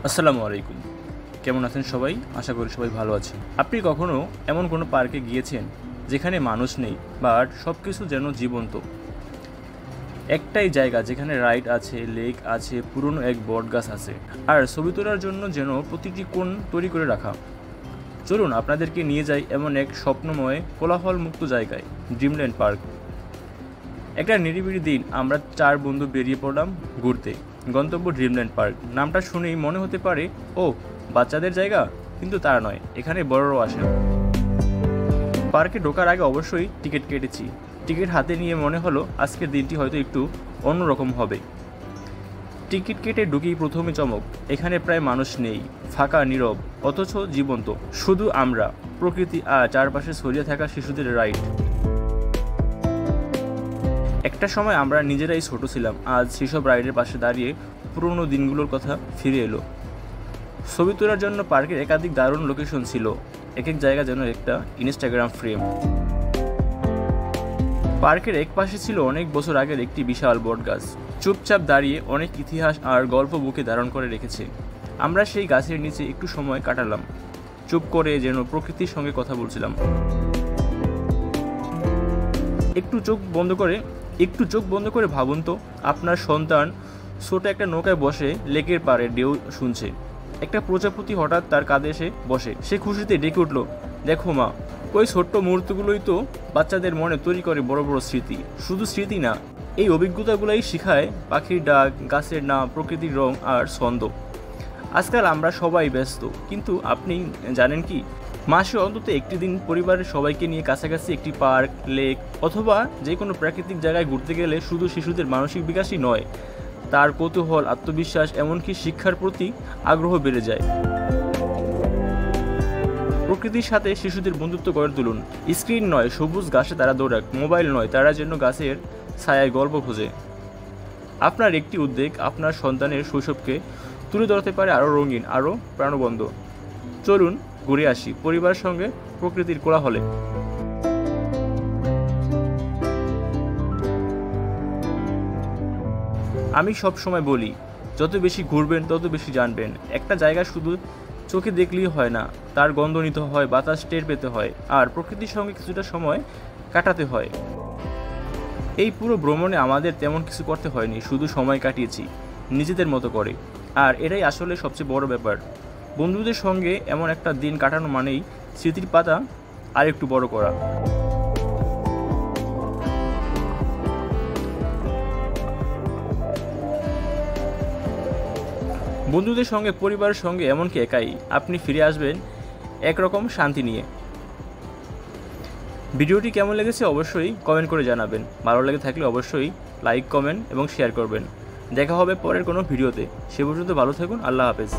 আসসালামু আলাইকুম। কেমন আছেন সবাই? আশা করি সবাই ভালো আছেন। আপনি কখনো এমন কোনো পার্কে গিয়েছেন যেখানে মানুষ নেই, বাট সব কিছু যেন জীবন্ত? একটাই জায়গা যেখানে রাইড আছে, লেক আছে, পুরনো এক বট গাছ আছে, আর ছবি তোলার জন্য যেন প্রতিটি কোণ তৈরি করে রাখা। চলুন আপনাদেরকে নিয়ে যাই এমন এক স্বপ্নময় কোলাহল মুক্ত জায়গায়, ড্রিমল্যান্ড পার্ক। একটা নিরিবিলি দিন আমরা 4 বন্ধু বেরিয়ে পড়লাম ঘুরতে। গন্তব্য ড্রিমল্যান্ড পার্ক। নামটা শুনেই মনে হতে পারে ও বাচ্চাদের জায়গা, কিন্তু তা নয়, এখানে বড়রাও আসে। পার্কে ঢোকার আগে অবশ্যই টিকিট কেটেছি। টিকিট হাতে নিয়ে মনে হলো আজকের দিনটি হয়তো একটু অন্যরকম হবে। টিকিট কেটে ঢুকেই প্রথমে চমক, এখানে প্রায় মানুষ নেই, ফাঁকা, নীরব, অথচ জীবন্ত। শুধু আমরা, প্রকৃতি আর চারপাশে ছড়িয়ে থাকা শিশুদের রাইড। একটা সময় আমরা নিজেরাই ছোট ছিলাম, আজ সেসব রাইডের পাশে দাঁড়িয়ে পুরনো দিনগুলোর কথা ফিরে এলো। ছবি তোলার জন্য পার্কের একাধিক দারুণ লোকেশন ছিল, এক এক জায়গা যেন একটা ইনস্টাগ্রাম ফ্রেম। পার্কের এক পাশে ছিল অনেক বছর আগের একটি বিশাল বট গাছ, চুপচাপ দাঁড়িয়ে অনেক ইতিহাস আর গল্প বুকে ধারণ করে রেখেছে। আমরা সেই গাছের নিচে একটু সময় কাটালাম, চুপ করে, যেন প্রকৃতির সঙ্গে কথা বলছিলাম। একটু চোখ বন্ধ করে ভাবুন তো, আপনার সন্তান ছোট একটা নৌকায় বসে লেকের পাড়ে ঢেউ শুনছে। একটা প্রজাপতি হঠাৎ তার কাঁধে এসে বসে, সে খুশিতে ডেকে উঠল, দেখো মা। ওই ছোট্ট মুহূর্তগুলোই তো বাচ্চাদের মনে তৈরি করে বড় বড় স্মৃতি। শুধু স্মৃতি না, এই অভিজ্ঞতাগুলোই শেখায় পাখির ডাক, গাছের নাম, প্রকৃতির রং আর ছন্দ। আজকাল আমরা সবাই ব্যস্ত, কিন্তু আপনি জানেন কি, মাসে অন্তত একটি দিন পরিবারের সবাইকে নিয়ে কাছাকাছি একটি পার্ক, লেক অথবা যে কোনো প্রাকৃতিক জায়গায় ঘুরতে গেলে শুধু শিশুদের মানসিক বিকাশই নয়, তার কৌতূহল, আত্মবিশ্বাস, এমনকি শিক্ষার প্রতি আগ্রহ বেড়ে যায়। প্রকৃতির সাথে শিশুদের বন্ধুত্ব গড়ে তুলুন। স্ক্রিন নয়, সবুজ ঘাসে তারা দৌড়াক। মোবাইল নয়, তারা যেন গাছের ছায়ায় গল্প খোঁজে। আপনার একটি উদ্যোগ আপনার সন্তানের শৈশবকে তুলে ধরতে পারে আরও রঙিন, আরও প্রাণবন্ত। চলুন ঘুরে আসি পরিবারের সঙ্গে প্রকৃতির কোলাহলে। আমি সব সময় বলি, যত বেশি ঘুরবেন তত বেশি জানবেন। একটা জায়গা শুধু চোখে দেখলেই হয় না, তার গন্ধ নিতে হয়, বাতাস টের পেতে হয়, আর প্রকৃতির সঙ্গে কিছুটা সময় কাটাতে হয়। এই পুরো ভ্রমণে আমাদের তেমন কিছু করতে হয়নি, শুধু সময় কাটিয়েছি নিজেদের মতো করে। আর এটাই আসলে সবচেয়ে বড় ব্যাপার। বন্ধুদের সঙ্গে এমন একটা দিন কাটানো মানেই স্মৃতির পাতা আর একটু বড় করা। বন্ধুদের সঙ্গে, পরিবারের সঙ্গে, এমনকি একাই, আপনি ফিরে আসবেন একরকম শান্তি নিয়ে। ভিডিওটি কেমন লেগেছে অবশ্যই কমেন্ট করে জানাবেন। ভালো লেগে থাকলে অবশ্যই লাইক, কমেন্ট এবং শেয়ার করবেন। দেখা হবে পরের কোনো ভিডিওতে। সে পর্যন্ত ভালো থাকুন। আল্লাহ হাফেজ।